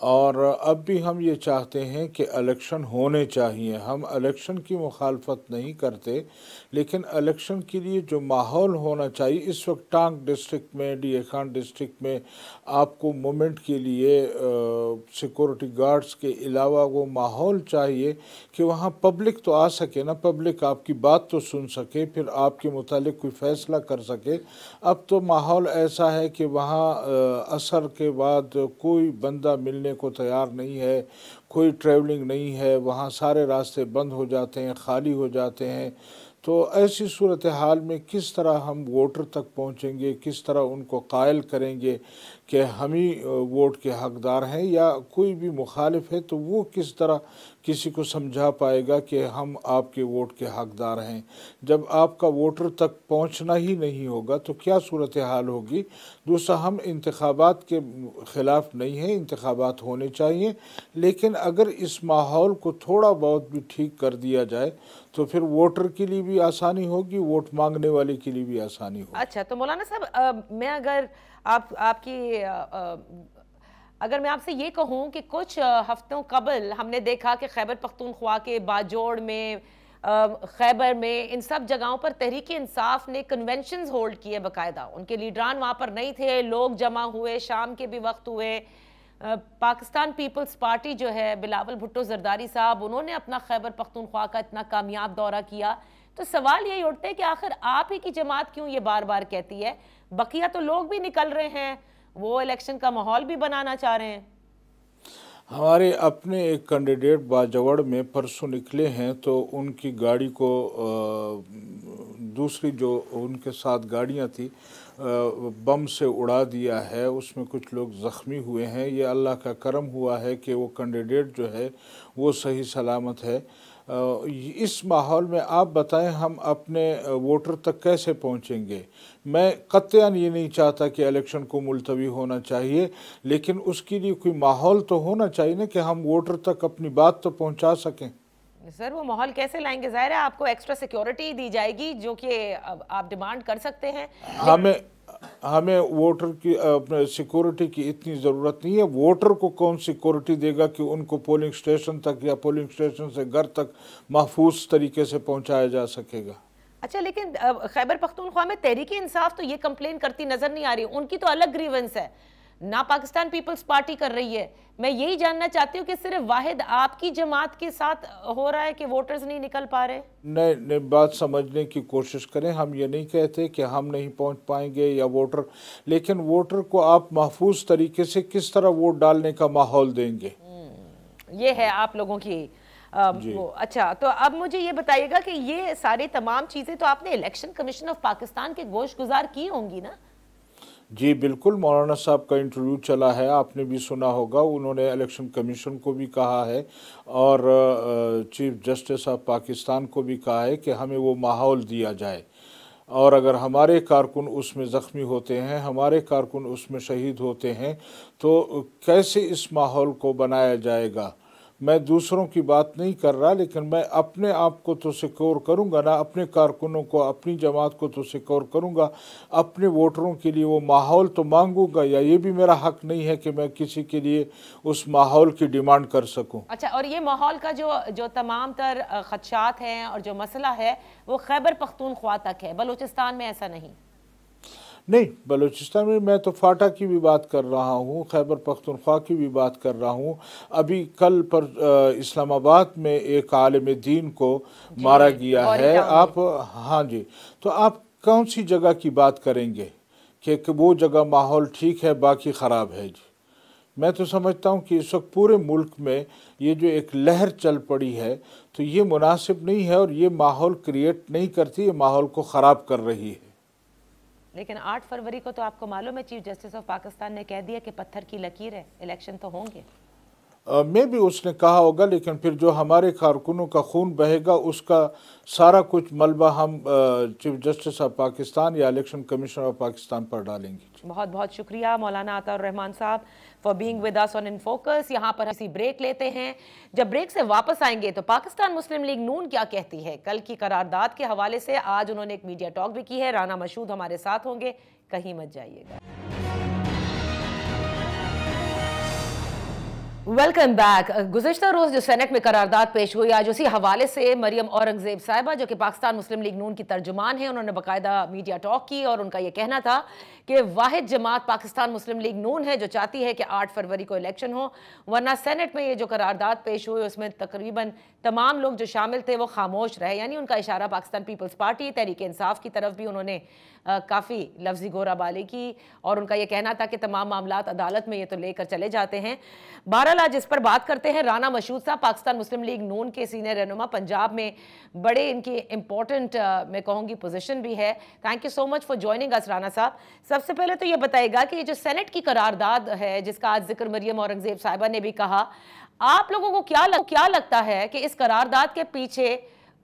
और अब भी हम ये चाहते हैं कि इलेक्शन होने चाहिए। हम इलेक्शन की मुखालफत नहीं करते, लेकिन इलेक्शन के लिए जो माहौल होना चाहिए, इस वक्त टांग डिस्ट्रिक्ट में, डीए खान डिस्ट्रिक्ट में आपको मूवमेंट के लिए सिक्योरिटी गार्ड्स के अलावा वो माहौल चाहिए कि वहाँ पब्लिक तो आ सके ना, पब्लिक आपकी बात तो सुन सके, फिर आपके मुतालिक कोई फ़ैसला कर सके। अब तो माहौल ऐसा है कि वहाँ असर के बाद कोई बंदा मिलने को तैयार नहीं है, कोई ट्रैवलिंग नहीं है, वहाँ सारे रास्ते बंद हो जाते हैं, खाली हो जाते हैं। तो ऐसी सूरत हाल में किस तरह हम वोटर तक पहुँचेंगे, किस तरह उनको कायल करेंगे कि हम ही वोट के हकदार हैं, या कोई भी मुखालिफ है तो वो किस तरह किसी को समझा पाएगा कि हम आपके वोट के हकदार हैं। जब आपका वोटर तक पहुंचना ही नहीं होगा तो क्या सूरत हाल होगी। दूसरा, हम इंतखाबात के ख़िलाफ़ नहीं हैं, इंतखाबात होने चाहिए, लेकिन अगर इस माहौल को थोड़ा बहुत भी ठीक कर दिया जाए तो फिर वोटर के लिए भी आसानी होगी, वोट मांगने वाले के लिए भी आसानी होगी। अच्छा, तो मौलाना साहब, मैं अगर अगर मैं आपसे ये कहूँ कि कुछ हफ्तों कबल हमने देखा कि खैबर पख्तूनख्वा के बाजोड़ में, खैबर में, इन सब जगहों पर तहरीक इंसाफ ने कन्वेंशंस होल्ड किए बाकायदा। उनके लीडरान वहाँ पर नहीं थे, लोग जमा हुए, शाम के भी वक्त हुए। पाकिस्तान पीपल्स पार्टी जो है, बिलावल भुट्टो जरदारी साहब, उन्होंने अपना खैबर पख्तूनख्वा का इतना कामयाब दौरा किया। तो सवाल यही उठते हैं कि आखिर आप ही की जमात क्यों ये बार बार कहती है? बकिया तो लोग भी निकल रहे हैं, वो इलेक्शन का माहौल भी बनाना चाह रहे हैं। हमारे अपने एक कैंडिडेट बाजवड़ में परसों निकले हैं, तो उनकी गाड़ी को दूसरी जो उनके साथ गाड़ियां थी बम से उड़ा दिया है, उसमें कुछ लोग ज़ख्मी हुए हैं। ये अल्लाह का करम हुआ है कि वो कैंडिडेट जो है वो सही सलामत है। इस माहौल में आप बताएं हम अपने वोटर तक कैसे पहुंचेंगे। मैं कतई ये नहीं चाहता कि इलेक्शन को मुलतवी होना चाहिए, लेकिन उसके लिए कोई माहौल तो होना चाहिए ना कि हम वोटर तक अपनी बात तो पहुंचा सकें। सर, वो माहौल कैसे लाएंगे? जाहिर है आपको एक्स्ट्रा सिक्योरिटी दी जाएगी, जो कि आप डिमांड कर सकते हैं। हमें वोटर की सिक्योरिटी की इतनी ज़रूरत नहीं है। वोटर को कौन सिक्योरिटी देगा कि उनको पोलिंग स्टेशन तक या पोलिंग स्टेशन से घर तक महफूज तरीके से पहुंचाया जा सकेगा। अच्छा, लेकिन खैबर पख्तूनख्वा में तहरीक इंसाफ तो ये कंप्लेन करती नजर नहीं आ रही, उनकी तो अलग ग्रीवेंस है ना, पाकिस्तान पीपल्स पार्टी कर रही है। मैं यही जानना चाहती हूँ कि सिर्फ वाहिद आपकी जमात के साथ हो रहा है कि वोटर्स नहीं निकल पा रहे? नहीं, बात समझने की कोशिश करें। हम ये नहीं कहते कि हम नहीं पहुंच पाएंगे या वोटर, लेकिन वोटर को आप महफूज तरीके से किस तरह वोट डालने का माहौल देंगे, ये है आप लोगों की वो। अच्छा, तो अब मुझे ये बताइएगा कि ये सारी तमाम चीज़ें तो आपने इलेक्शन कमीशन ऑफ पाकिस्तान के गोशगुजार की होंगी ना? जी बिल्कुल, मौलाना साहब का इंटरव्यू चला है, आपने भी सुना होगा। उन्होंने इलेक्शन कमीशन को भी कहा है और चीफ जस्टिस ऑफ पाकिस्तान को भी कहा है कि हमें वो माहौल दिया जाए, और अगर हमारे कारकुन उसमें ज़ख्मी होते हैं, हमारे कारकुन उसमें शहीद होते हैं, तो कैसे इस माहौल को बनाया जाएगा। मैं दूसरों की बात नहीं कर रहा, लेकिन मैं अपने आप को तो सिक्योर करूंगा ना, अपने कारकुनों को, अपनी जमात को तो सिक्योर करूंगा, अपने वोटरों के लिए वो माहौल तो मांगूंगा। या ये भी मेरा हक नहीं है कि मैं किसी के लिए उस माहौल की डिमांड कर सकूं। अच्छा, और ये माहौल का जो तमाम तर खदशात हैं और जो मसला है वो खैबर पख्तूनख्वा तक है, बलूचिस्तान में ऐसा नहीं? नहीं, बलूचिस्तान में मैं तो फाटा की भी बात कर रहा हूँ, खैबर पख्तूनख्वा की भी बात कर रहा हूँ। अभी कल पर इस्लामाबाद में एक आलिम दीन को मारा गया है। आप, हाँ जी, तो आप कौन सी जगह की बात करेंगे कि वो जगह माहौल ठीक है बाकी ख़राब है? जी, मैं तो समझता हूँ कि इस वक्त पूरे मुल्क में ये जो एक लहर चल पड़ी है तो ये मुनासिब नहीं है, और ये माहौल क्रिएट नहीं करती, ये माहौल को ख़राब कर रही है। लेकिन 8 फरवरी को तो आपको मालूम है चीफ जस्टिस ऑफ पाकिस्तान ने कह दिया कि पत्थर की लकीर है, इलेक्शन तो होंगे। में भी उसने कहा होगा, लेकिन फिर जो हमारे कारकुनों का खून बहेगा उसका सारा कुछ मलबा हम चीफ जस्टिस ऑफ पाकिस्तान या इलेक्शन कमीशन ऑफ पाकिस्तान पर डालेंगे। बहुत बहुत शुक्रिया मौलाना अताउर रहमान साहब for being with us on in focus. यहाँ पर इसी ब्रेक लेते हैं। जब ब्रेक से वापस आएंगे तो पाकिस्तान मुस्लिम लीग नून क्या कहती है कल की करारदाद के हवाले से। आज उन्होंने एक मीडिया टॉक भी की है। राना मशहूद हमारे साथ होंगे, कहीं मत जाइएगा। Welcome back. गुज़िश्ता रोज जो सेनेट में करारदाद पेश हुई, आज उसी हवाले से मरियम औरंगजेब साहिबा जो कि पाकिस्तान मुस्लिम लीग नून की तर्जुमान है, उन्होंने बाकायदा मीडिया टॉक की और उनका यह कहना था कि वाहिद जमात पाकिस्तान मुस्लिम लीग नून है जो चाहती है कि 8 फरवरी को इलेक्शन हो, वरना सेनेट में ये जो करारदाद पेश हुई उसमें तकरीबन तमाम लोग जो शामिल थे वो खामोश रहे। यानी उनका इशारा पाकिस्तान पीपल्स पार्टी तहरीक इंसाफ की तरफ भी उन्होंने काफ़ी लफ्जी गोराबाली की और उनका यह कहना था कि तमाम मामलात अदालत में ये तो लेकर चले जाते हैं। बहरहाल आज इस पर बात करते हैं। राना मशहूद साहब पाकिस्तान मुस्लिम लीग नून के सीनियर रहनुमा, पंजाब में बड़े इनकी इंपॉर्टेंट मैं कहूँगी पोजीशन भी है। Thank you so much for joining अस राना साहब। सबसे पहले तो ये बताइएगा कि ये जो सेनेट की करारदाद है जिसका आज जिक्र मरियम औरंगजेब साहिबा ने भी कहा, आप लोगों को क्या लगता है कि इस करारदाद के पीछे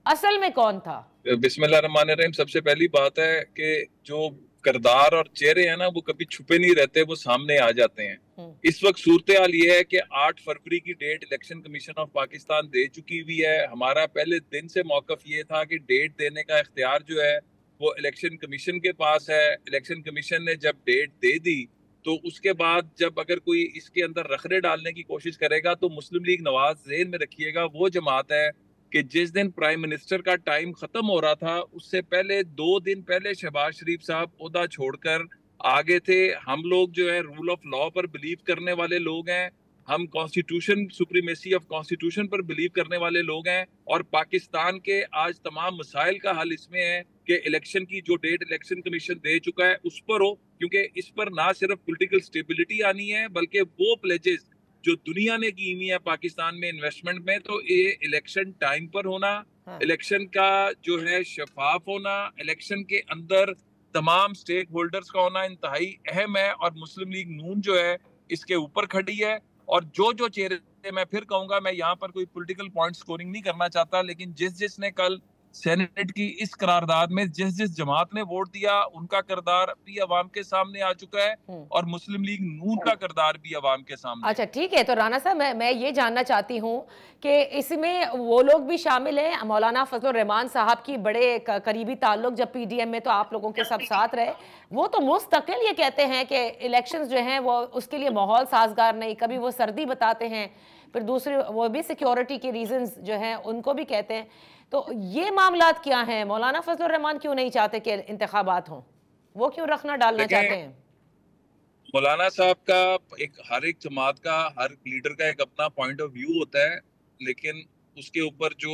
असल में कौन था? बिस्मिल्लाहिर्रहमानिर्रहीम। सबसे पहली बात है कि जो किरदार और चेहरे हैं ना वो कभी छुपे नहीं रहते, वो सामने आ जाते हैं। इस वक्त सूरत हाल ये है कि 8 फरवरी की date election commission of Pakistan दे चुकी हुई है। हमारा पहले दिन से मौकफ ये था कि डेट देने का इख्तियार जो है वो इलेक्शन कमीशन के पास है। इलेक्शन कमीशन ने जब डेट दे दी तो उसके बाद जब अगर कोई इसके अंदर रखड़े डालने की कोशिश करेगा तो मुस्लिम लीग नवाज ज़हन में रखिएगा वो जमात है कि जिस दिन प्राइम मिनिस्टर का टाइम खत्म हो रहा था उससे पहले 2 दिन पहले शहबाज शरीफ साहब ओहदा छोड़कर आगे थे। हम लोग जो है रूल ऑफ लॉ पर बिलीव करने वाले लोग हैं, हम कॉन्स्टिट्यूशन सुप्रीमेसी ऑफ कॉन्स्टिट्यूशन पर बिलीव करने वाले लोग हैं और पाकिस्तान के आज तमाम मसाइल का हल इसमें है कि इलेक्शन की जो डेट इलेक्शन कमीशन दे चुका है उस पर हो, क्योंकि इस पर ना सिर्फ पॉलिटिकल स्टेबिलिटी आनी है बल्कि वो प्लेजेस जो दुनिया ने की हुई है पाकिस्तान में इन्वेस्टमेंट में, तो ये इलेक्शन टाइम पर होना, इलेक्शन का जो है शफाफ होना, इलेक्शन के अंदर तमाम स्टेक होल्डर्स का होना इंतहाई अहम है और मुस्लिम लीग नून जो है इसके ऊपर खड़ी है। और जो चेहरे, मैं फिर कहूंगा, मैं यहाँ पर कोई पॉलिटिकल पॉइंट स्कोरिंग नहीं करना चाहता, लेकिन जिसने कल सेनेट की इस करारदाद में जिस जमात ने वोट दिया उनका किरदार भी अवाम के सामने आ चुका है और मुस्लिम लीग नून का किरदार भी अवाम के सामने। अच्छा ठीक है, तो राना साहब मैं ये जानना चाहती हूँ कि इसमें वो लोग भी शामिल हैं। मौलाना फजलुर रहमान साहब की बड़े करीबी ताल्लुक जब पीडीएम में तो आप लोगों के सब साथ रहे, वो तो मुस्तकिल ये कहते हैं कि इलेक्शंस जो हैं वो उसके लिए माहौल साजगार नहीं, कभी वो सर्दी बताते हैं, फिर दूसरे वो भी सिक्योरिटी के रीजंस जो हैं उनको भी कहते हैं। तो ये मामलात क्या हैं? मौलाना फजलुर रहमान क्यों नहीं चाहते कि इंतखाबात हों? वो क्यों रखना डालना चाहते हैं? मौलाना साहब का हर एक जमात का, हर लीडर का एक अपना पॉइंट ऑफ व्यू होता है, लेकिन उसके ऊपर जो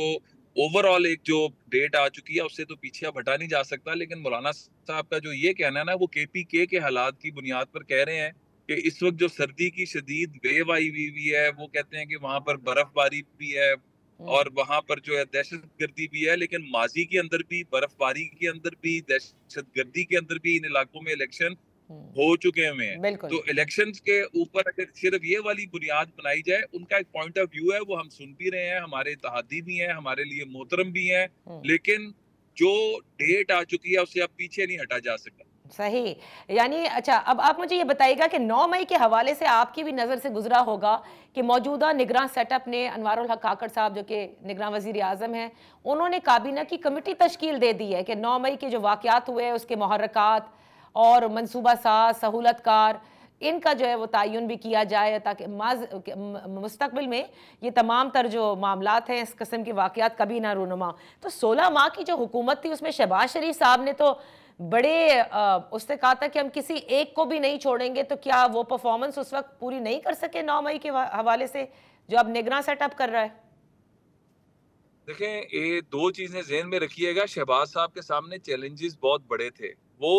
ओवरऑल एक जो डेट आ चुकी है उससे तो पीछे अब हटा नहीं जा सकता। लेकिन मौलाना साहब का जो ये कहना है ना वो केपीके के हालात की बुनियाद पर कह रहे हैं कि इस वक्त जो सर्दी की शदीद वेव आई हुई है, वो कहते हैं कि वहां पर बर्फबारी भी है और वहां पर जो है दहशतगर्दी भी है, लेकिन माजी के अंदर भी, बर्फबारी के अंदर भी, दहशतगर्दी के अंदर भी इन इलाकों में इलेक्शन हो चुके हुए हैं। तो इलेक्शंस के ऊपर अगर सिर्फ ये वाली बुनियाद बनाई जाए, उनका एक पॉइंट ऑफ व्यू है, वो हम सुन भी रहे हैं, हमारे इत्तेहादी भी हैं, हमारे लिए मोहतरम भी हैं, लेकिन जो डेट आ चुकी है उससे अब पीछे नहीं हटा जा सकता। सही। यानी अच्छा, अब आप मुझे ये बताइएगा कि 9 मई के हवाले से आपकी भी नज़र से गुजरा होगा कि मौजूदा निगरान सेटअप ने अनवारुल हक काकड़ साहब जो कि निगरान वजीर आज़म हैं, उन्होंने काबीना की कमेटी तश्कील दे दी है कि 9 मई के जो वाक़यात हुए उसके मुहर्रकात और मनसूबा साज, सहूलतकार, इनका जो है वो तयन भी किया जाए ताकि मुस्तकबिल में ये तमाम तर जो मामलात हैं इस किस्म के वाक़यात कभी ना रूनुमा। तो 16 माह की जो हुकूमत थी उसमें शहबाज शरीफ साहब ने तो बड़े उसने कहा था कि हम किसी एक को भी नहीं छोड़ेंगे, तो क्या वो परफॉर्मेंस उस वक्त पूरी नहीं कर सके 9 मई के हवाले से जो अब निगरान सेटअप कर रहा है? देखें, ये 2 चीजें ज़हन में रखिएगा। शहबाज साहब के सामने चैलेंजेस बहुत बड़े थे। वो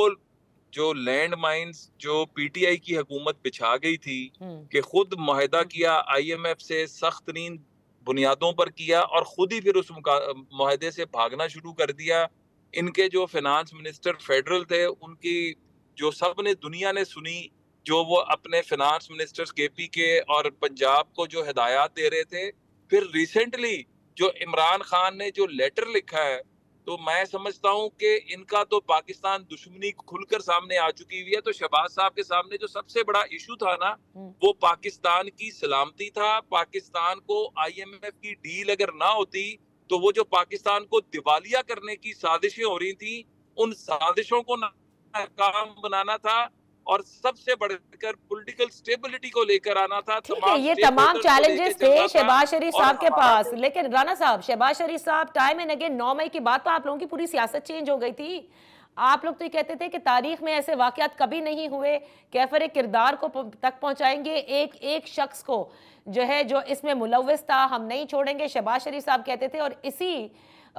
जो लैंड माइंस जो पीटीआई की हुकूमत बिछा गई थी कि खुद मुआहदा किया, IMF से सख्त तरीन बुनियादों पर किया और खुद ही फिर उस मुआहदे से भागना शुरू कर दिया। इनके जो फाइनेंस मिनिस्टर फेडरल थे, उनकी जो सब ने दुनिया ने सुनी जो वो अपने फिनांस मिनिस्टर्स केपी के और पंजाब को जो हिदायत दे रहे थे। फिर रिसेंटली जो इमरान खान ने जो लेटर लिखा है, तो मैं समझता हूं कि इनका तो पाकिस्तान दुश्मनी खुलकर सामने आ चुकी हुई है। तो शहबाज साहब के सामने जो सबसे बड़ा इशू था ना, वो पाकिस्तान की सलामती था। पाकिस्तान को IMF की डील अगर ना होती तो वो जो पाकिस्तान को दिवालिया करने की साजिशें हो रही थी, उन साजिशों को नाकाम बनाना था और सबसे बढ़कर पॉलिटिकल स्टेबिलिटी को लेकर आना था। ठीक है, ये तमाम चैलेंजेस थे शहबाज शरीफ साहब के पास, लेकिन राना साहब, शहबाज शरीफ साहब टाइम एंड अगेन 9 मई के बाद तो आप लोगों की पूरी सियासत चेंज हो गई थी। आप लोग तो ये कहते थे कि तारीख में ऐसे वाकयात कभी नहीं हुए, कैफर किरदार को तक पहुंचाएंगे, एक एक शख्स को जो है जो इसमें मुलव्विस था हम नहीं छोड़ेंगे, शहबाज शरीफ साहब कहते थे। और इसी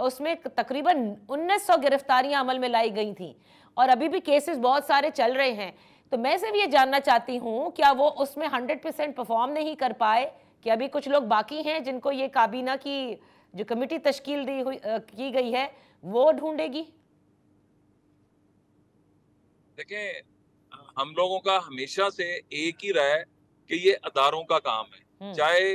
उसमें तकरीबन 1900 गिरफ्तारियां अमल में लाई गई थी और अभी भी केसेस बहुत सारे चल रहे हैं। तो मैं सिर्फ ये जानना चाहती हूँ, क्या वो उसमें 100% परफॉर्म नहीं कर पाए, कि अभी कुछ लोग बाकी हैं जिनको ये काबीना की जो कमेटी तश्कील की गई है वो ढूंढेगी? देखें, हम लोगों का हमेशा से एक ही रहा है कि ये अदारों का काम है, चाहे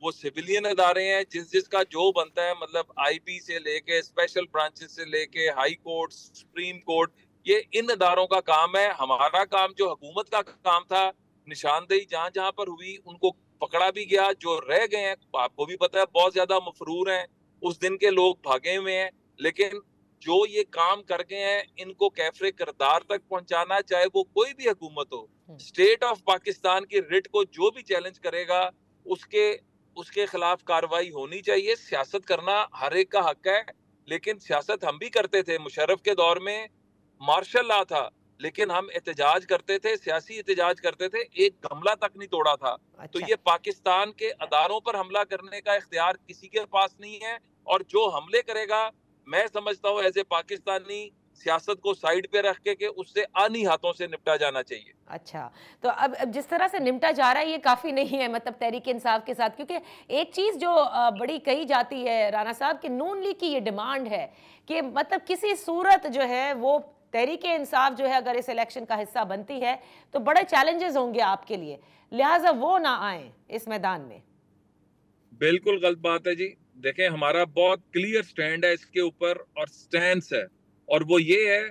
वो सिविलियन अदारे हैं, जिसका जो बनता है, मतलब IP से लेके स्पेशल ब्रांचेस से लेके हाई कोर्ट, सुप्रीम कोर्ट, ये इन अदारों का काम है। हमारा काम जो हुकूमत का काम था, निशानदेही जहां जहां पर हुई उनको पकड़ा भी गया। जो रह गए हैं आपको भी पता है बहुत ज्यादा मफरूर हैं, उस दिन के लोग भागे हुए हैं। लेकिन जो ये काम कर गए हैं, इनको कैफरे किरदार तक पहुंचाना, चाहे वो कोई भी हुकूमत हो, स्टेट ऑफ पाकिस्तान की रिट को जो भी चैलेंज करेगा उसके खिलाफ कार्रवाई होनी चाहिए। सियासत करना हर एक का हक है, लेकिन सियासत हम भी करते थे। मुशर्रफ के दौर में मार्शल लॉ था, लेकिन हम एहतजाज करते थे, सियासी एहतजाज करते थे, एक गमला तक नहीं तोड़ा था। अच्छा। तो ये पाकिस्तान के अदारों पर हमला करने का इख्तियार किसी के पास नहीं है, और जो हमले करेगा, मैं समझता हूँ ऐसे पाकिस्तानी सियासत को साइड पे रख के उससे आनी हाथों से निपटा जाना चाहिए। अच्छा, तो अब जिस तरह से निपटा जा रहा है ये काफी नहीं है, मतलब तहरीक इंसाफ के साथ, क्योंकि एक चीज जो बड़ी कही जाती है राना साहब कि नून लीग की ये डिमांड है कि मतलब किसी सूरत जो है वो तहरीक इंसाफ जो है अगर इस इलेक्शन का हिस्सा बनती है तो बड़े चैलेंजेस होंगे आपके लिए, लिहाजा वो ना आए इस मैदान में। बिल्कुल गलत बात है जी। देखें, हमारा बहुत क्लियर स्टैंड है इसके ऊपर और स्टैंस है, और वो ये है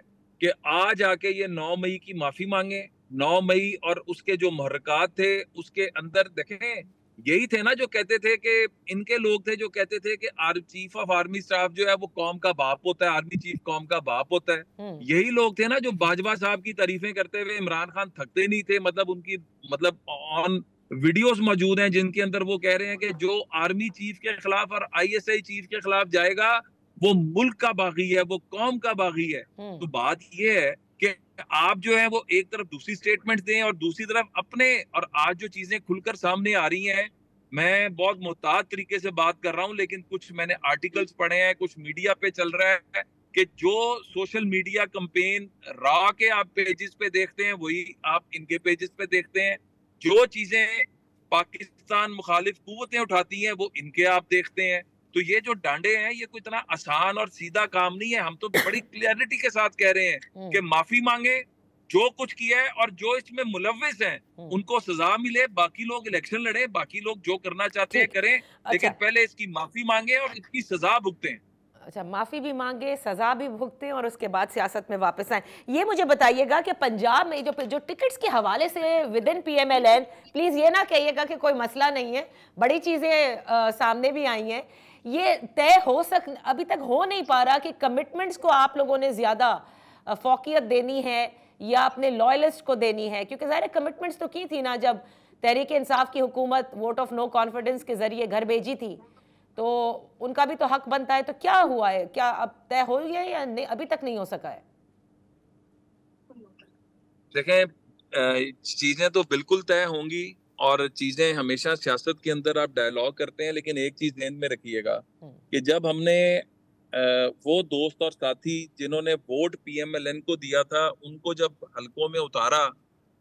कि आज आके ये 9 मई की माफी मांगे। 9 मई और उसके जो मुहर्रकात थे उसके अंदर देखें, यही थे ना जो कहते थे कि इनके लोग थे जो कहते थे कि चीफ ऑफ आर्मी स्टाफ जो है वो कौम का बाप होता है, आर्मी चीफ कौम का बाप होता है। यही लोग थे ना जो बाजवा साहब की तारीफें करते हुए इमरान खान थकते नहीं थे, मतलब उनकी मतलब ऑन वीडियोस मौजूद हैं जिनके अंदर वो कह रहे हैं कि जो आर्मी चीफ के खिलाफ और ISI चीफ के खिलाफ जाएगा वो मुल्क का बागी है, वो कौम का बागी है। तो बात ये है कि आप जो है वो एक तरफ दूसरी स्टेटमेंट दें और दूसरी तरफ अपने, और आज जो चीजें खुलकर सामने आ रही हैं, मैं बहुत मोहतात तरीके से बात कर रहा हूं, लेकिन कुछ मैंने आर्टिकल्स पढ़े हैं, कुछ मीडिया पे चल रहा है कि जो सोशल मीडिया कैंपेन रॉ के आप पेजेस पे देखते हैं वही आप इनके पेजेस पे देखते हैं, जो चीजें पाकिस्तान मुखालिफ कुव्वतें उठाती हैं वो इनके आप देखते हैं। तो ये जो डांडे हैं ये कोई इतना आसान और सीधा काम नहीं है। हम तो बड़ी क्लियरिटी के साथ कह रहे हैं कि माफी मांगे जो कुछ किया है, और जो इसमें मुलव्विस हैं उनको सजा मिले, बाकी लोग इलेक्शन लड़े, बाकी लोग जो करना चाहते हैं करें, लेकिन पहले इसकी माफी मांगे और इसकी सजा भुगतें। अच्छा, माफी भी मांगे, सजा भी भुगतें और उसके बाद सियासत में वापस आए। ये मुझे बताइएगा कि पंजाब में जो टिकट्स के हवाले से विद इन PMLN, प्लीज ये ना कहिएगा कि कोई मसला नहीं है, बड़ी चीजें सामने भी आई हैं, ये तय अभी तक हो नहीं पा रहा कि कमिटमेंट्स को आप लोगों ने ज्यादा फौकियत देनी है या अपने लॉयलिस्ट को देनी है, क्योंकि ज़ाहिर कमिटमेंट्स तो की थी ना जब तहरीक इंसाफ की हुकूमत वोट ऑफ नो कॉन्फिडेंस के जरिए घर भेजी थी, तो उनका भी तो हक बनता है। तो क्या हुआ है, क्या अब तय हो गया है या नहीं, अभी तक नहीं हो सका है? देखें, चीजें तो बिल्कुल तय होंगी और चीजें हमेशा सियासत के अंदर आप डायलॉग करते हैं, लेकिन एक चीज ध्यान में रखिएगा कि जब हमने वो दोस्त और साथी जिन्होंने वोट PMLN को दिया था उनको जब हलकों में उतारा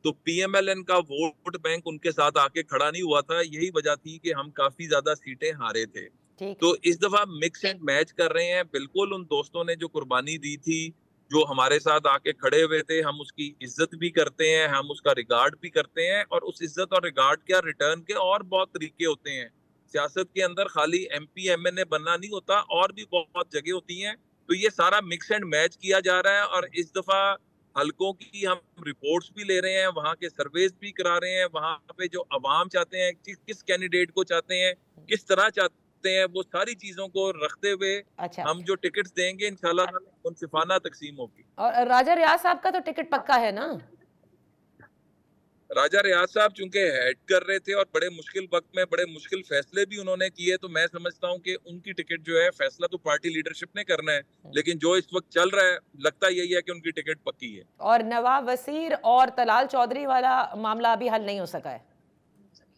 तो PMLN का वोट बैंक उनके साथ आके खड़ा नहीं हुआ था। यही वजह थी कि हम काफी ज्यादा सीटें हारे थे। तो इस दफा मिक्स एंड मैच कर रहे हैं। बिल्कुल उन दोस्तों ने जो कुर्बानी दी थी, जो हमारे साथ आके खड़े हुए थे, हम उसकी इज्जत भी करते हैं, हम उसका रिगार्ड भी करते हैं, और उस इज्जत और रिगार्ड के रिटर्न के और बहुत तरीके होते हैं। सियासत के अंदर खाली MP MNA बनना नहीं होता, और भी बहुत जगह होती हैं। तो ये सारा मिक्स एंड मैच किया जा रहा है, और इस दफा हलकों की हम रिपोर्ट्स भी ले रहे हैं, वहाँ के सर्वेस भी करा रहे हैं, वहाँ पे जो अवाम चाहते हैं, किस कैंडिडेट को चाहते हैं, किस तरह चाहते हैं, वो सारी चीजों को रखते हुए अच्छा, हम जो टिकट्स देंगे इंशाल्लाह मुनसिफाना तकसीम होगी। और राजा रियाज साहब का तो टिकट पक्का है ना? राजा रियाज साहब चूंकि हेड कर रहे थे और बड़े मुश्किल वक्त में बड़े मुश्किल फैसले भी उन्होंने किए, तो मैं समझता हूं कि उनकी टिकट जो है, फैसला तो पार्टी लीडरशिप ने करना है, लेकिन जो इस वक्त चल रहा है लगता यही है कि उनकी टिकट पक्की है। और नवाब वसीर और तलाल चौधरी वाला मामला अभी हल नहीं हो सका है?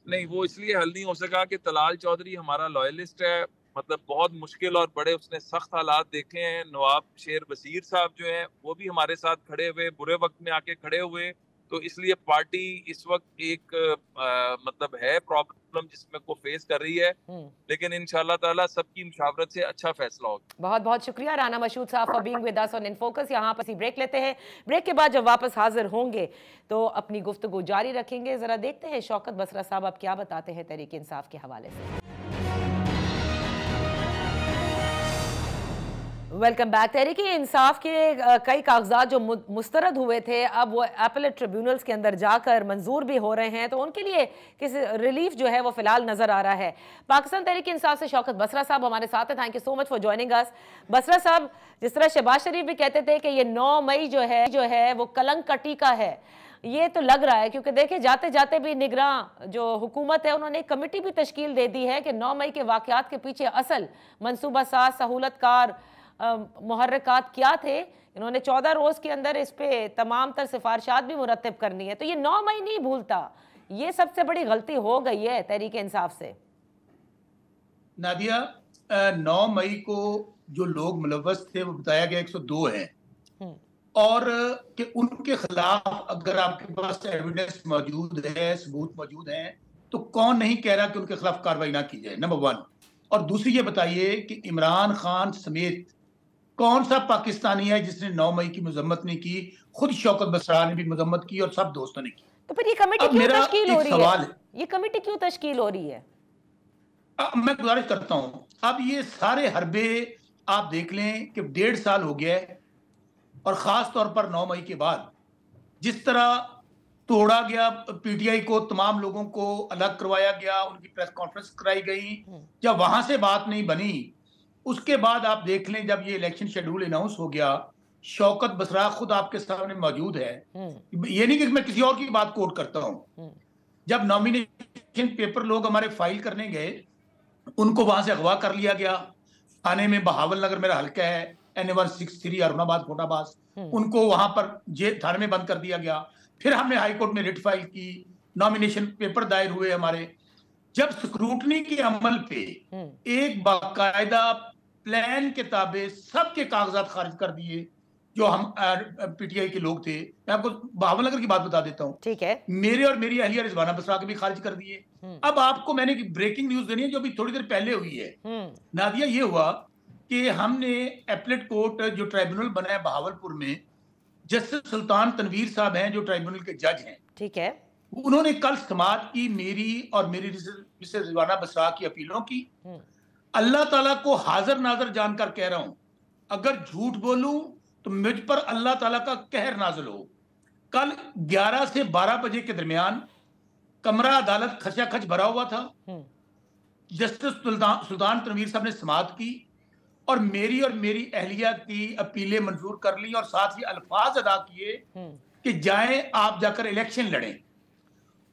नहीं, वो इसलिए हल नहीं हो सका कि तलाल चौधरी हमारा लॉयलिस्ट है, मतलब बहुत मुश्किल और बड़े उसने सख्त हालात देखे हैं। नवाब शेर वसीर साहब जो हैं वो भी हमारे साथ खड़े हुए, बुरे वक्त में आके खड़े हुए, तो इसलिए पार्टी इस वक्त एक मतलब है प्रॉब्लम जिसमें को फेस कर रही है, लेकिन इंशाल्लाह ताला सबकी मुशावरत से अच्छा फैसला होगा। बहुत बहुत शुक्रिया राना मशहूद साहब for being with us on in focus. यहाँ पर ब्रेक लेते हैं, ब्रेक के बाद जब वापस हाजिर होंगे तो अपनी गुफ्तगू जारी रखेंगे। जरा देखते हैं शौकत बसरा साहब अब क्या बताते हैं तहरीक इंसाफ के हवाले से। Welcome back. तहरीक इंसाफ के कई कागजात जो मुस्तरद हुए थे अब वो एपेलेट ट्रिब्यूनल्स के अंदर जाकर मंजूर भी हो रहे हैं, तो उनके लिए किसी रिलीफ जो है वो फिलहाल नजर आ रहा है। पाकिस्तान तहरीक इंसाफ से शौकत बसरा साहब हमारे साथ हैं। Thank you so much for joining us. Basra साहब, जिस तरह शहबाज शरीफ भी कहते थे कि ये 9 मई जो है वो कलंक का टीका है, ये तो लग रहा है, क्योंकि देखिए जाते जाते भी निगरान जो हुकूमत है उन्होंने एक कमेटी भी तश्कील दे दी है कि 9 मई के वाकयात के पीछे असल मनसूबा साज सहूलतकार मुहर्रिकात क्या थे। इन्होंने 14 रोज के अंदर इस पे तमाम तर सिफारिशात भी मुरतब करनी है, तो ये 9 मई नहीं भूलता। ये सबसे बड़ी गलती हो गई है तहरीक इंसाफ से। नादिया, 9 मई को जो लोग मुलव्वस थे वो बताया गया 102 हैं, और कि उनके खिलाफ अगर आपके पास एविडेंस मौजूद है, सबूत मौजूद हैं, तो कौन नहीं कह रहा कि उनके खिलाफ कार्रवाई ना की जाए, नंबर 1। और दूसरी ये बताइए कि इमरान खान समेत कौन सा पाकिस्तानी है जिसने 9 मई की मजम्मत नहीं की? खुद शौकत बसरा ने भी मजम्मत की और सब दोस्तों ने की। तो फिर ये कमेटी क्यों तश्कील हो रही है? ये कमेटी क्यों तश्कील हो रही है? मैं गुजारिश करता हूं, अब ये सारे हरबे आप देख लें कि 1.5 साल हो गया है, और खास तौर पर 9 मई के बाद जिस तरह तोड़ा गया PTI को, तमाम लोगों को अलग करवाया गया, उनकी प्रेस कॉन्फ्रेंस कराई गई, जब वहां से बात नहीं बनी, उसके बाद आप देख लें जब ये इलेक्शन शेड्यूल अनाउंस हो गया, शौकत बसरा खुद आपके सामने मौजूद है। ये नहीं कि मैं किसी और की बात कोट करता हूं। जब नॉमिनेशन पेपर लोग हमारे फाइल करने गए, उनको वहां से अगवा कर लिया गया। थाने में बहावल नगर मेरा हल्का है, NA-163 अरुणाबाद कोटाबाज, उनको वहां पर थाने में बंद कर दिया गया। फिर हमने हाई कोर्ट में रिट फाइल की, नॉमिनेशन पेपर दायर हुए हमारे। जब स्क्रूटनी के अमल पे एक बाकायदा प्लान के ताबे सबके कागजात खारिज कर दिए जो हम PTI के लोग थे। मैं आपको बहावल नगर की बात बता देता हूँ, ठीक है, मेरे और मेरी अहलिया रिजवाना बसरा के भी खारिज कर दिए। अब आपको मैंने ब्रेकिंग न्यूज देनी है जो अभी थोड़ी देर पहले हुई है। नादिया, ये हुआ कि हमने एपलेट कोर्ट जो ट्राइब्यूनल बना है बहावलपुर में, जस्टिस सुल्तान तनवीर साहब हैं जो ट्राइब्यूनल के जज हैं, ठीक है, उन्होंने कल समाअत की मेरी और मेरी मिसेस रिजवाना बसरा की अपीलों की। अल्लाह ताला को हाजिर नाजर जानकर कह रहा हूं, अगर झूठ बोलूं तो मुझ पर अल्लाह ताला का कहर नाजिल हो। कल 11 से 12 बजे के दरमियान कमरा अदालत खचाखच भरा हुआ था। जस्टिस सुल्तान तनवीर साहब ने समाअत की और मेरी अहलिया की अपीलें मंजूर कर ली, और साथ ही अल्फाज अदा किए कि जाएं आप जाकर इलेक्शन लड़ें।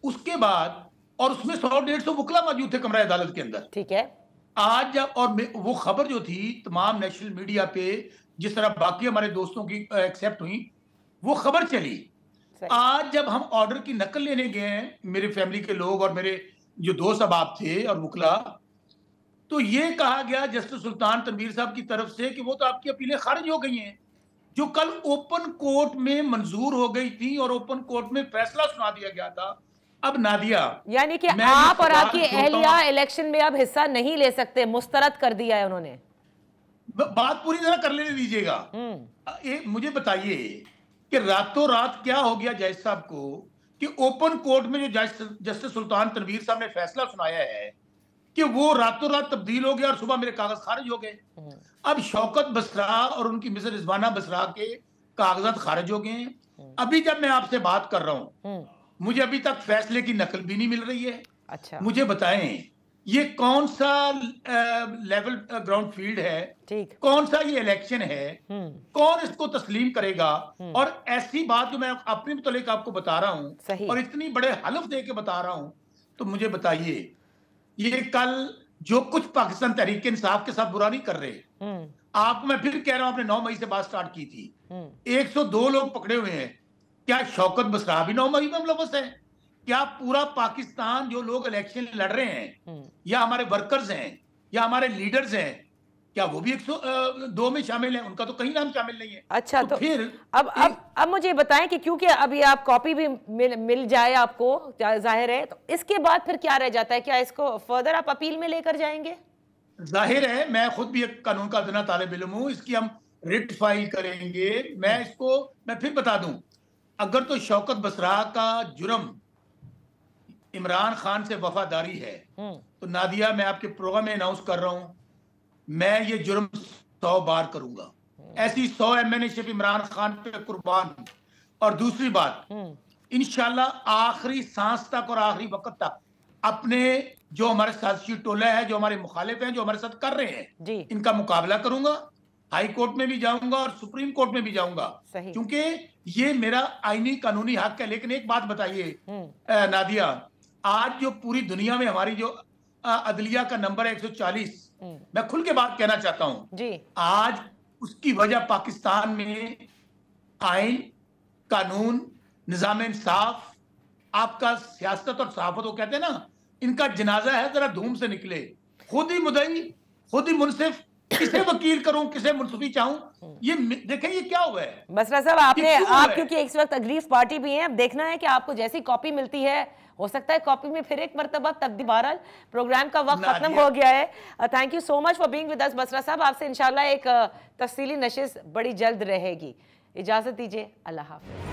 उसके बाद, और उसमें 100-150 वकला मौजूद थे कमरा अदालत के अंदर, ठीक है। आज जब, और वो खबर जो थी तमाम नेशनल मीडिया पे, जिस तरह बाकी हमारे दोस्तों की एक्सेप्ट हुई, वो खबर चली। आज जब हम ऑर्डर की नकल लेने गए हैं, मेरे फैमिली के लोग और मेरे जो दोस्त अहबाब थे और वकला, तो ये कहा गया जस्टिस सुल्तान तनवीर साहब की तरफ से कि वो तो आपकी अपीलें खारिज हो गई हैं, जो कल ओपन कोर्ट में मंजूर हो गई थी और ओपन कोर्ट में फैसला सुना दिया गया था। अब नादिया, यानी कि आप और आपकी अहलिया इलेक्शन में अब हिस्सा नहीं ले सकते, मुस्तरद कर दिया है उन्होंने। बात पूरी तरह कर लेने दीजिएगा। मुझे बताइए कि रातों रात क्या हो गया जज साहब को कि ओपन कोर्ट में जो जस्टिस सुल्तान तनवीर साहब ने फैसला सुनाया है कि वो रातों रात तब्दील हो गया और सुबह मेरे कागज खारिज हो गए। अब शौकत बसरा और उनकी मिसेज रिजवाना बसरा के कागजात खारिज हो गए हैं। अभी जब मैं आपसे बात कर रहा हूं, मुझे अभी तक फैसले की नकल भी नहीं मिल रही है। अच्छा, मुझे बताएं ये कौन सा लेवल ग्राउंड फील्ड है, ठीक, कौन सा ये इलेक्शन है, कौन इसको तस्लीम करेगा? और ऐसी बात जो मैं अपने मुतालिक आपको बता रहा हूं और इतनी बड़े हलफ दे के बता रहा हूं, तो मुझे बताइए ये कल जो कुछ पाकिस्तान तहरीक इंसाफ के साथ बुरा नहीं कर रहे। आपको मैं फिर कह रहा हूं, आपने 9 मई से बात स्टार्ट की थी, 102 लोग पकड़े हुए हैं। क्या शौकत बसरा भी 9 मई में मुलव्वस है? क्या पूरा पाकिस्तान जो लोग इलेक्शन लड़ रहे हैं या हमारे वर्कर्स हैं या हमारे लीडर्स हैं, क्या वो भी 102 में शामिल हैं? उनका तो कहीं नाम शामिल नहीं है। अच्छा, तो फिर अब मुझे बताएं कि क्योंकि अभी आप कॉपी भी मिल जाए आपको, जाहिर है, तो इसके बाद फिर क्या रह जाता है? क्या इसको फर्दर आप अपील में लेकर जाएंगे? जाहिर है, मैं खुद भी एक कानून का अदना तालिब इल्म हूं, इसकी हम रिट फाइल करेंगे। मैं फिर बता दूं, अगर तो शौकत बसरा का जुर्म इमरान खान से वफादारी है तो नादिया, मैं आपके प्रोग्राम में अनाउंस कर रहा हूं, मैं ये जुर्म 100 बार करूंगा। ऐसी 100 एमएनएशिप इमरान खान पे कुर्बान। और दूसरी बात, इंशाल्लाह आखिरी सांस तक और आखिरी वक्त तक अपने जो हमारे साथी टोला है, जो हमारे मुखालिफ हैं, जो हमारे साथ कर रहे हैं, इनका मुकाबला करूंगा। हाई कोर्ट में भी जाऊंगा और सुप्रीम कोर्ट में भी जाऊंगा, क्योंकि ये मेरा आईनी कानूनी हक है। लेकिन एक बात बताइए नादिया, आज जो पूरी दुनिया में हमारी जो अदलिया का नंबर है 140, मैं खुल के बात कहना चाहता हूं जी, आज उसकी वजह पाकिस्तान में आइन, कानून, निजाम इंसाफ, आपका सियासत और सहाफत, वो कहते हैं ना, इनका जनाजा है, जरा धूम से निकले। खुद ही मुदई, खुद ही मुनसिफ, किसे वकील करूं, किसे मुंसफी चाहूं? ये देखें ये क्या हुआ है। बसरा साहब, आप क्योंकि इस वक्त अग्रीव पार्टी भी हैं, अब देखना है कि आपको जैसी कॉपी मिलती है, हो सकता है कॉपी में फिर एक मरतबा तब्दील। बहरहाल प्रोग्राम का वक्त खत्म हो गया है। Thank you so much for being with us Basra साहब। आपसे इंशाल्लाह एक तफसीली नशिस्त बड़ी जल्द रहेगी। इजाजत दीजिए, अल्लाह हाफिज।